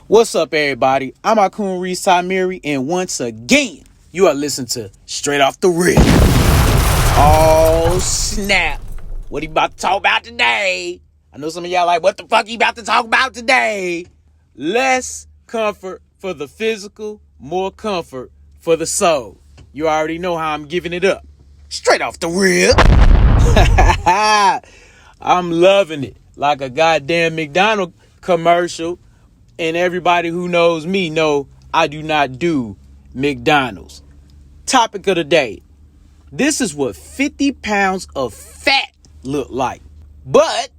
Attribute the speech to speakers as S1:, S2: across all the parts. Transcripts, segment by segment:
S1: What's up, everybody? I'm Akun Reese Tamiri, and once again, you are listening to Straight Off the Rip. Oh, snap. What he about to talk about today? I know some of y'all like, what the fuck he about to talk about today? Less comfort for the physical, more comfort for the soul. You already know how I'm giving it up. Straight off the rip. I'm loving it. Like a goddamn McDonald's commercial. And everybody who knows me know I do not do McDonald's. Topic of the day. This is what 50 pounds of fat look like. But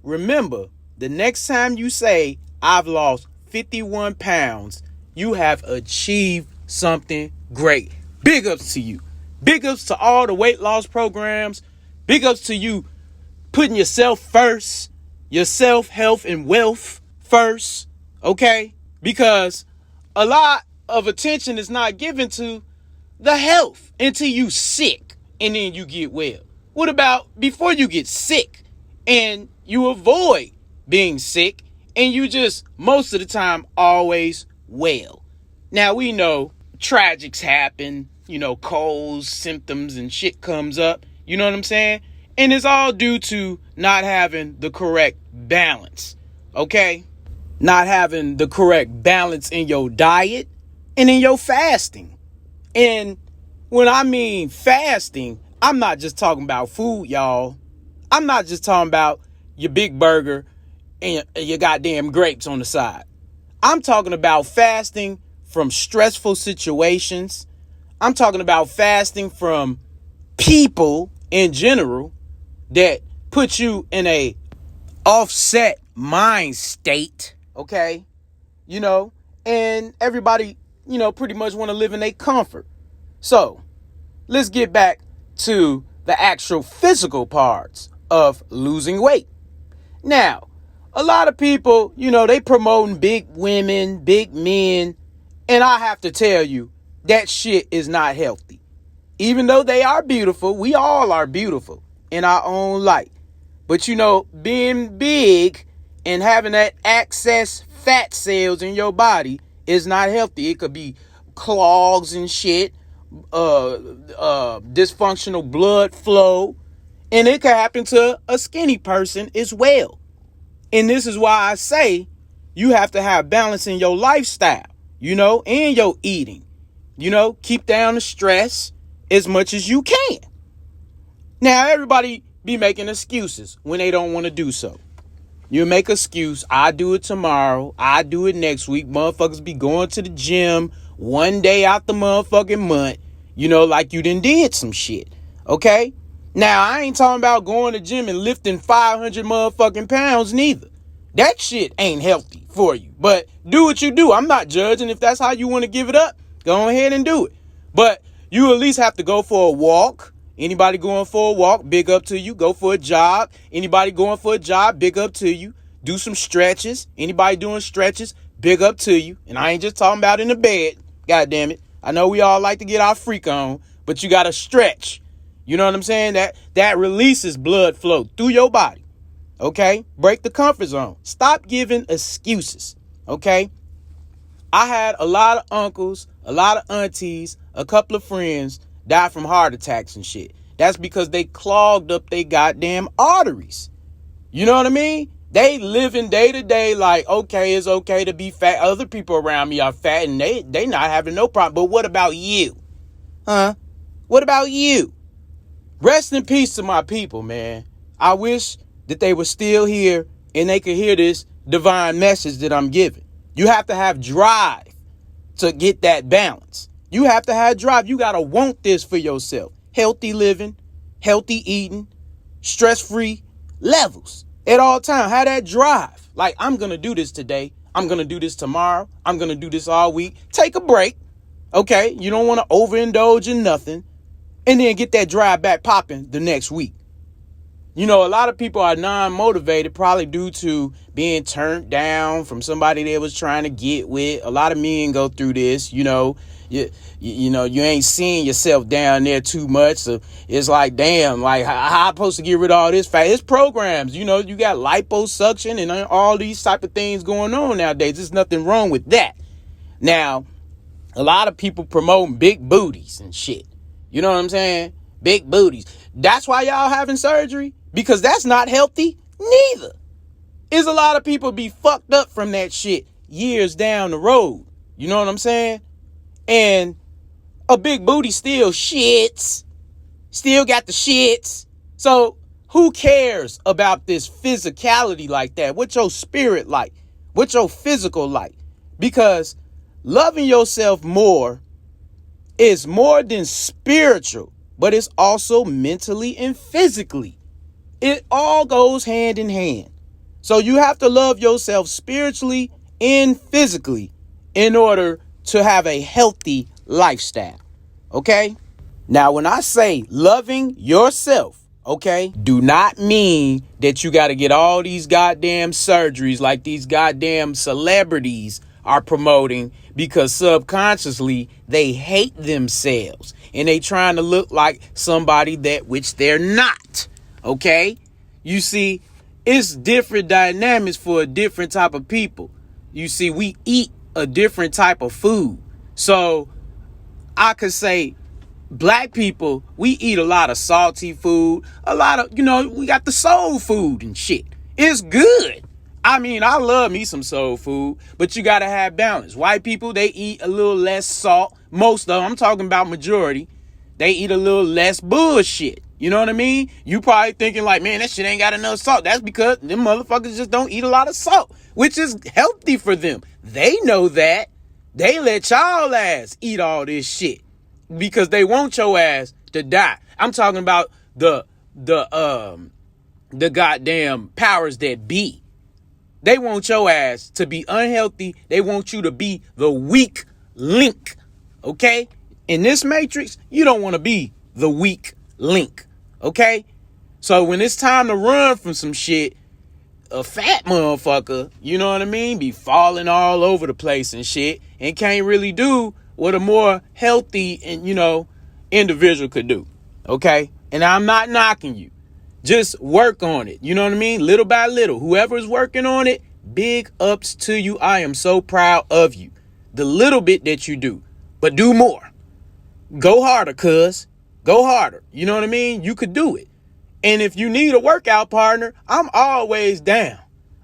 S1: remember, the next time you say, I've lost 51 pounds, you have achieved something great. Big ups to you. Big ups to all the weight loss programs. Big ups to you putting yourself first, your self, health, and wealth first. Okay? Because a lot of attention is not given to the health until you sick and then you get well. What about before you get sick and you avoid being sick and you just most of the time always well? Now we know tragics happen, colds, symptoms and shit comes up. You know what I'm saying? And it's all due to not having the correct balance. Okay? Not having the correct balance in your diet and in your fasting. And when I mean fasting, I'm not just talking about food, y'all. I'm not just talking about your big burger and your goddamn grapes on the side. I'm talking about fasting from stressful situations. I'm talking about fasting from people in general that put you in a offset mind state. Okay, and everybody, pretty much want to live in their comfort. So let's get back to the actual physical parts of losing weight. Now, a lot of people, they promoting big women, big men, and I have to tell you, that shit is not healthy. Even though they are beautiful, we all are beautiful in our own light. But, being big and having that excess fat cells in your body is not healthy. It could be clogs and shit, dysfunctional blood flow, and it could happen to a skinny person as well. And this is why I say you have to have balance in your lifestyle, and your eating. Keep down the stress as much as you can. Now, everybody be making excuses when they don't want to do so. You make excuse, I do it tomorrow, I do it next week. Motherfuckers be going to the gym one day out the motherfucking month, like you done did some shit. Okay? Now, I ain't talking about going to the gym and lifting 500 motherfucking pounds neither. That shit ain't healthy for you. But do what you do. I'm not judging. If that's how you want to give it up, go ahead and do it. But you at least have to go for a walk. Anybody going for a walk, big up to you. Go for a jog. Anybody going for a jog, big up to you. Do some stretches. Anybody doing stretches, big up to you. And I ain't just talking about in the bed. God damn it. I know we all like to get our freak on, but you got to stretch. You know what I'm saying? That releases blood flow through your body. Okay? Break the comfort zone. Stop giving excuses. Okay? I had a lot of uncles, a lot of aunties, a couple of friends die from heart attacks and shit. That's because they clogged up their goddamn arteries. You know what I mean? They living day to day like, okay, it's okay to be fat. Other people around me are fat and they not having no problem. But what about you? Huh? What about you? Rest in peace to my people, man. I wish that they were still here and they could hear this divine message that I'm giving. You have to have drive to get that balance. You have to have drive. You got to want this for yourself. Healthy living, healthy eating, stress-free levels at all times. Have that drive. Like, I'm going to do this today. I'm going to do this tomorrow. I'm going to do this all week. Take a break. Okay? You don't want to overindulge in nothing. And then get that drive back popping the next week. You know, a lot of people are non-motivated, probably due to being turned down from somebody they was trying to get with. A lot of men go through this, you know. You know, you ain't seeing yourself down there too much. So it's like, damn, like, how I supposed to get rid of all this fat? It's programs, you know, you got liposuction and all these type of things going on nowadays. There's nothing wrong with that. Now, a lot of people promoting big booties and shit. You know what I'm saying? Big booties. That's why y'all having surgery? Because that's not healthy neither. Is a lot of people be fucked up from that shit years down the road. You know what I'm saying? And a big booty still shits. Still got the shits. So who cares about this physicality like that? What your spirit like? What your physical like? Because loving yourself more is more than spiritual, but it's also mentally and physically. It all goes hand in hand. So you have to love yourself spiritually and physically in order to have a healthy lifestyle. Okay? Now, when I say loving yourself, okay, do not mean that you got to get all these goddamn surgeries like these goddamn celebrities are promoting, because subconsciously they hate themselves and they trying to look like somebody that which they're not. Okay? You see, it's different dynamics for a different type of people. You see, we eat a different type of food. So I could say black people, we eat a lot of salty food, a lot of, you know, we got the soul food and shit. It's good. I mean, I love me some soul food, but you got to have balance. White people, they eat a little less salt. Most of them, I'm talking about majority, they eat a little less bullshit. You know what I mean? You probably thinking like, man, that shit ain't got enough salt. That's because them motherfuckers just don't eat a lot of salt, which is healthy for them. They know that. They let y'all ass eat all this shit because they want your ass to die. I'm talking about the goddamn powers that be. They want your ass to be unhealthy. They want you to be the weak link. Okay? In this matrix, you don't want to be the weak link. Okay? So when it's time to run from some shit, a fat motherfucker, you know what I mean, be falling all over the place and shit and can't really do what a more healthy and, you know, individual could do. Okay? And I'm not knocking you. Just work on it. You know what I mean? Little by little. Whoever is working on it, big ups to you. I am so proud of you. The little bit that you do. But do more. Go harder, cuz. Go harder. You know what I mean? You could do it. And if you need a workout partner, I'm always down.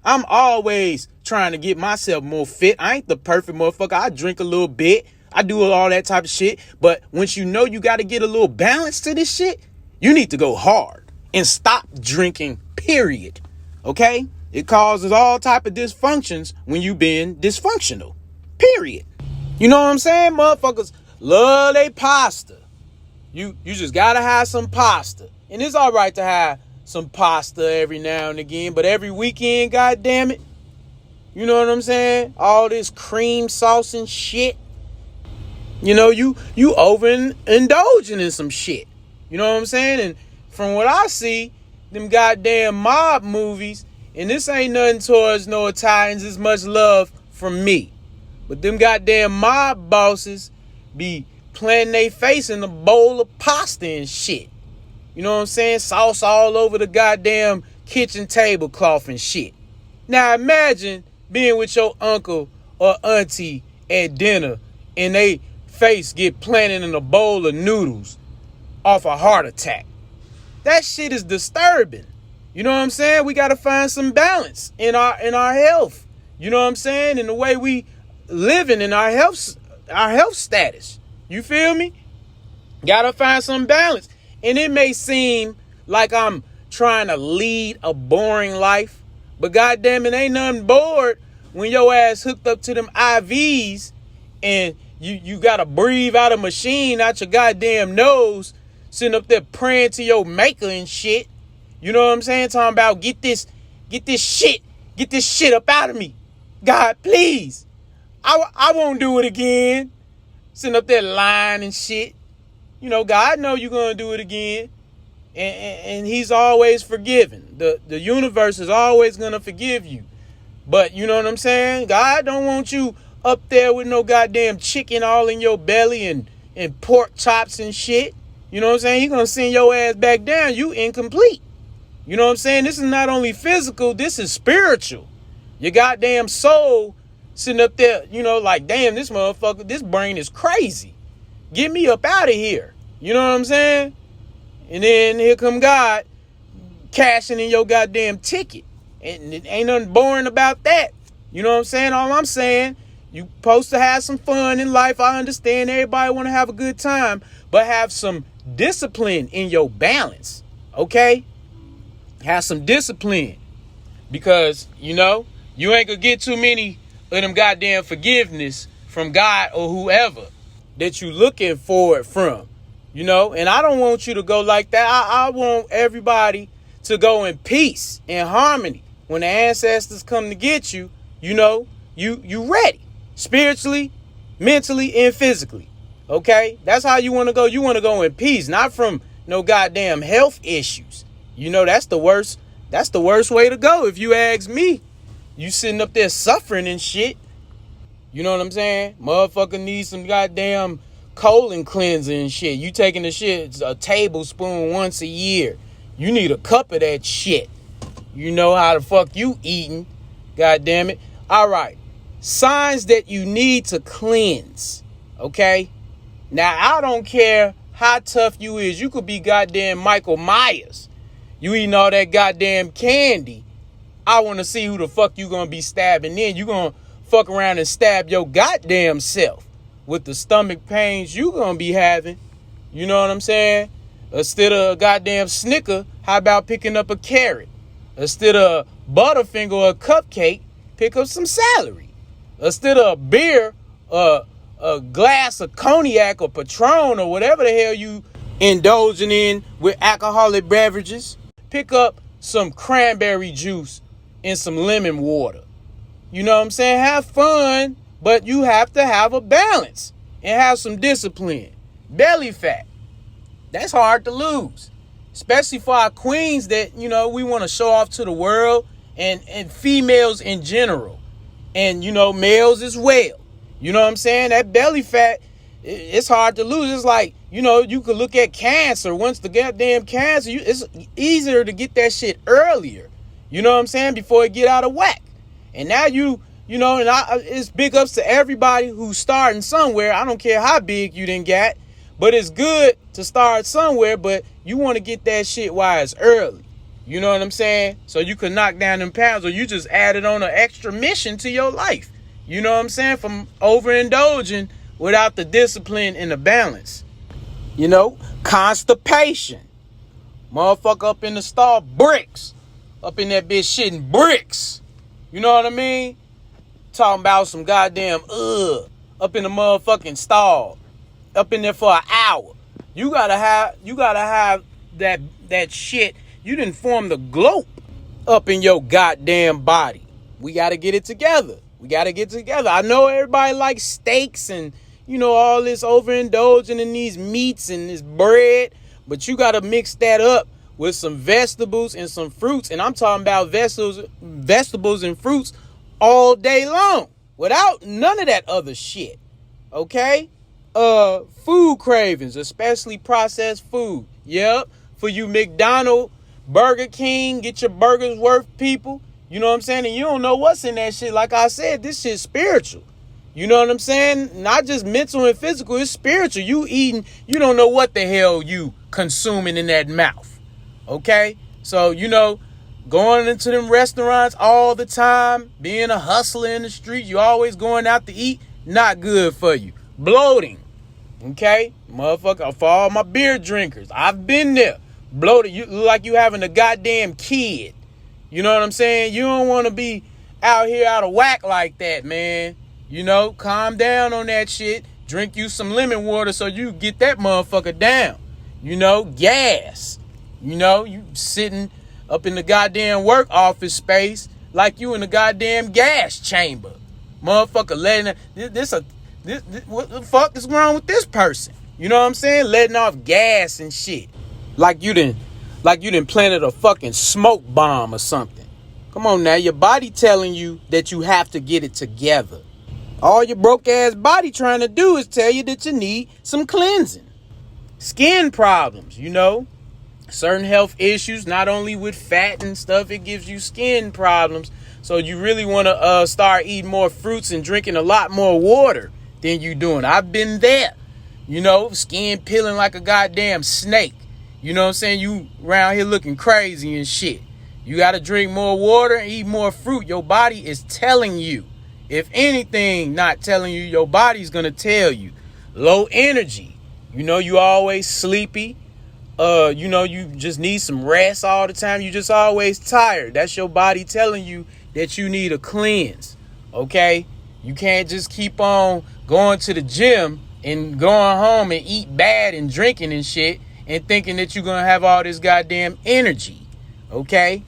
S1: I'm always trying to get myself more fit. I ain't the perfect motherfucker. I drink a little bit. I do all that type of shit. But once you know you got to get a little balance to this shit, you need to go hard. And stop drinking, period. Okay? It causes all type of dysfunctions when you been dysfunctional. Period. You know what I'm saying? Motherfuckers love they pasta. You just gotta have some pasta. And it's all right to have some pasta every now and again, but every weekend, goddamn it. You know what I'm saying? All this cream sauce and shit. You know, you overindulging in some shit. You know what I'm saying? And from what I see, them goddamn mob movies, and this ain't nothing towards no Italians, it's much love from me. But them goddamn mob bosses be planting their face in a bowl of pasta and shit. You know what I'm saying? Sauce all over the goddamn kitchen tablecloth and shit. Now imagine being with your uncle or auntie at dinner and they face get planted in a bowl of noodles off a heart attack. That shit is disturbing. You know what I'm saying? We got to find some balance in our health. You know what I'm saying? In the way we living in our health status. You feel me? Got to find some balance. And it may seem like I'm trying to lead a boring life, but goddamn it, ain't nothing bored when your ass hooked up to them IVs and you got to breathe out a machine out your goddamn nose, sitting up there praying to your maker and shit. You know what I'm saying? Talking about get this shit up out of me. God, please. I won't do it again. Sitting up there lying and shit. You know, God know you're going to do it again. And he's always forgiving. The universe is always going to forgive you. But you know what I'm saying? God don't want you up there with no goddamn chicken all in your belly and pork chops and shit. You know what I'm saying? He's going to send your ass back down. You incomplete. You know what I'm saying? This is not only physical, this is spiritual. Your goddamn soul sitting up there, you know, like, damn, this motherfucker, this brain is crazy. Get me up out of here. You know what I'm saying? And then here come God cashing in your goddamn ticket. And it ain't nothing boring about that. You know what I'm saying? All I'm saying, you supposed to have some fun in life. I understand everybody want to have a good time, but have some discipline in your balance. Okay? Have some discipline. Because, you know, you ain't gonna get too many of them goddamn forgiveness from God or whoever that you looking for it from. You know, and I don't want you to go like that. I want everybody to go in peace and harmony. When the ancestors come to get you, you know, you ready. Spiritually, mentally, and physically. Okay? That's how you want to go. You want to go in peace, not from no goddamn health issues. You know, that's the worst. That's the worst way to go if you ask me. You sitting up there suffering and shit. You know what I'm saying? Motherfucker needs some goddamn colon cleanser and shit. You taking the shit a tablespoon once a year. You need a cup of that shit. You know how the fuck you eating. God damn it. All right. Signs that you need to cleanse. Okay? Now, I don't care how tough you is. You could be goddamn Michael Myers. You eating all that goddamn candy. I want to see who the fuck you gonna be stabbing in. You gonna fuck around and stab your goddamn self with the stomach pains you gonna be having. You know what I'm saying? Instead of a goddamn Snicker, how about picking up a carrot? Instead of Butterfinger or a cupcake, pick up some celery. Instead of a beer, a glass of cognac or Patron or whatever the hell you indulging in with alcoholic beverages, pick up some cranberry juice and some lemon water. You know what I'm saying? Have fun, but you have to have a balance and have some discipline. Belly fat. That's hard to lose. Especially for our queens that, you know, we want to show off to the world and females in general. And, you know, males as well. You know what I'm saying? That belly fat, it's hard to lose. It's like, you know, you could look at cancer. Once the goddamn cancer, it's easier to get that shit earlier. You know what I'm saying? Before it get out of whack. And now you know, and it's big ups to everybody who's starting somewhere. I don't care how big you done got. But it's good to start somewhere, but you want to get that shit while it's early. You know what I'm saying? So you can knock down them pounds, or you just added on an extra mission to your life. You know what I'm saying? From overindulging without the discipline and the balance. You know, constipation. Motherfucker up in the stall, bricks. Up in that bitch shitting bricks. You know what I mean? Talking about some goddamn up in the motherfucking stall. Up in there for an hour. You gotta have that shit. You didn't form the globe up in your goddamn body. We gotta get it together. I know everybody likes steaks and, you know, all this overindulging in these meats and this bread, but you gotta mix that up with some vegetables and some fruits. And I'm talking about vegetables and fruits all day long without none of that other shit. Okay? Food cravings, especially processed food. Yep. For you McDonald's, Burger King, get your burgers worth people. You know what I'm saying? And you don't know what's in that shit. Like I said, this shit's spiritual. You know what I'm saying? Not just mental and physical, it's spiritual. You eating, you don't know what the hell you consuming in that mouth. Okay? So, you know, going into them restaurants all the time, being a hustler in the street, you always going out to eat, not good for you. Bloating. Okay? Motherfucker, for all my beer drinkers, I've been there. Bloated. You look like you having a goddamn kid. You know what I'm saying? You don't want to be out here out of whack like that, man. You know, calm down on that shit. Drink you some lemon water so you get that motherfucker down. You know, gas. You know, you sitting up in the goddamn work office space like you in the goddamn gas chamber. Motherfucker letting this what the fuck is wrong with this person? You know what I'm saying? Letting off gas and shit. Like you done Like you done planted a fucking smoke bomb or something. Come on now, your body telling you that you have to get it together. All your broke ass body trying to do is tell you that you need some cleansing. Skin problems, certain health issues, not only with fat and stuff, it gives you skin problems. So you really want to start eating more fruits and drinking a lot more water than you doing. I've been there, skin peeling like a goddamn snake. You know what I'm saying? You around here looking crazy and shit. You got to drink more water and eat more fruit. Your body is telling you. If anything not telling you, your body's going to tell you. Low energy. You always sleepy. You just need some rest all the time. You just always tired. That's your body telling you that you need a cleanse. Okay? You can't just keep on going to the gym and going home and eat bad and drinking and shit and thinking that you're going to have all this goddamn energy. Okay?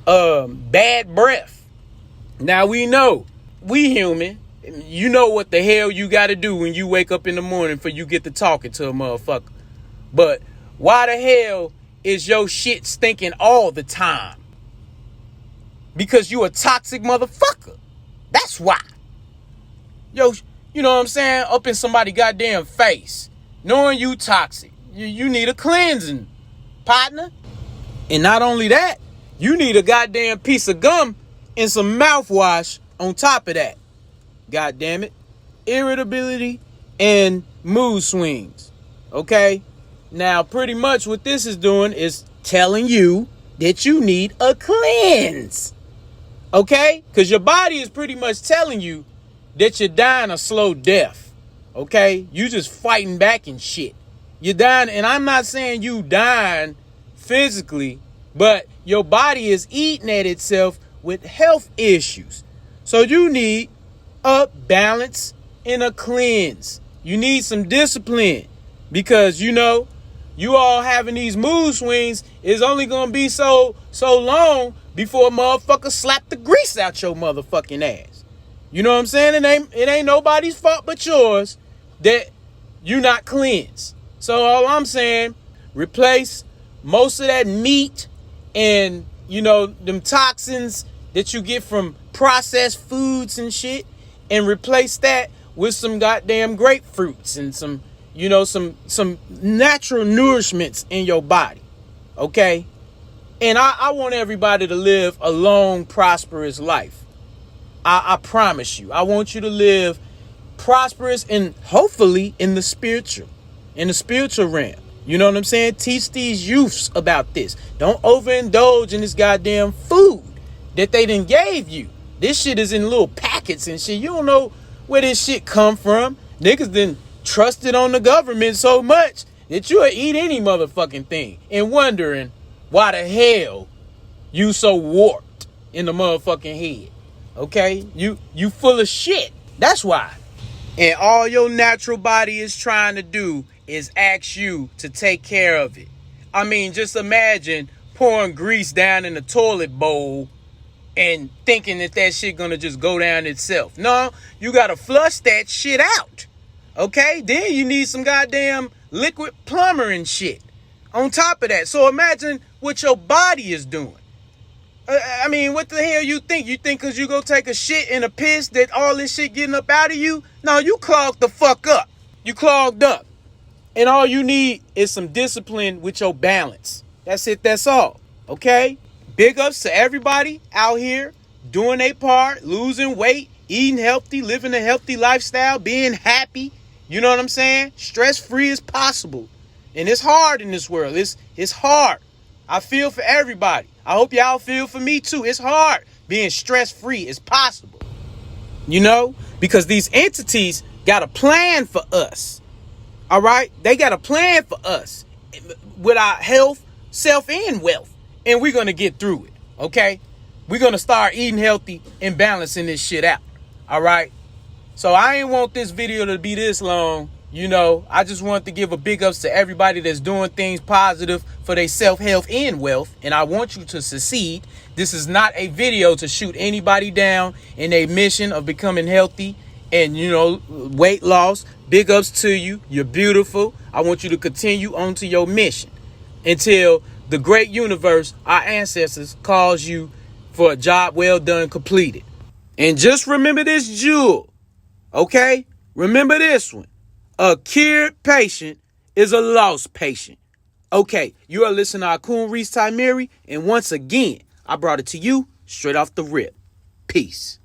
S1: Bad breath. Now we know. We human. You know what the hell you got to do when you wake up in the morning for you get to talking to a motherfucker. But why the hell is your shit stinking all the time? Because you a toxic motherfucker. That's why. Yo, you know what I'm saying? Up in somebody's goddamn face. Knowing you toxic. You need a cleansing, partner. And not only that, you need a goddamn piece of gum and some mouthwash on top of that. God damn it. Irritability and mood swings. Okay? Now, pretty much what this is doing is telling you that you need a cleanse. Okay? Because your body is pretty much telling you that you're dying a slow death. Okay? You just fighting back and shit. You're dying, and I'm not saying you dying physically, but your body is eating at itself with health issues. So you need a balance and a cleanse. You need some discipline because, you all having these mood swings is only going to be so long before a motherfucker slap the grease out your motherfucking ass. You know what I'm saying? It ain't nobody's fault but yours that you not cleansed. So all I'm saying, replace most of that meat and, them toxins that you get from processed foods and shit, and replace that with some goddamn grapefruits and some natural nourishments in your body. Okay? And I want everybody to live a long, prosperous life. I promise you. I want you to live prosperous and hopefully in the spiritual realm. You know what I'm saying? Teach these youths about this. Don't overindulge in this goddamn food that they done gave you. This shit is in little packets and shit. You don't know where this shit come from. Niggas done trusted on the government so much that you'll eat any motherfucking thing and wondering why the hell you so warped in the motherfucking head. Okay? You full of shit. That's why. And all your natural body is trying to do is ask you to take care of it. I mean, just imagine pouring grease down in the toilet bowl and thinking that shit gonna just go down itself. No, you gotta flush that shit out. Okay? Then you need some goddamn liquid plumber and shit on top of that. So imagine what your body is doing. I mean, what the hell you think? You think because you go take a shit and a piss that all this shit getting up out of you? No, you clogged the fuck up. You clogged up. And all you need is some discipline with your balance. That's it. That's all. Okay? Big ups to everybody out here doing their part, losing weight, eating healthy, living a healthy lifestyle, being happy. You know what I'm saying? Stress-free as possible. And it's hard in this world. It's hard. I feel for everybody. I hope y'all feel for me too. It's hard being stress-free as possible. Because these entities got a plan for us. All right? They got a plan for us with our health, self, and wealth. And we're going to get through it. Okay? We're going to start eating healthy and balancing this shit out. All right? So I ain't want this video to be this long. I just want to give a big ups to everybody that's doing things positive for their self, health, and wealth. And I want you to succeed. This is not a video to shoot anybody down in a mission of becoming healthy and, weight loss. Big ups to you. You're beautiful. I want you to continue on to your mission until The great universe, our ancestors, calls you for a job well done, completed. And just remember this jewel, okay? Remember this one. A cured patient is a lost patient. Okay, you are listening to Akun Reese Timeri, and once again, I brought it to you straight off the rip. Peace.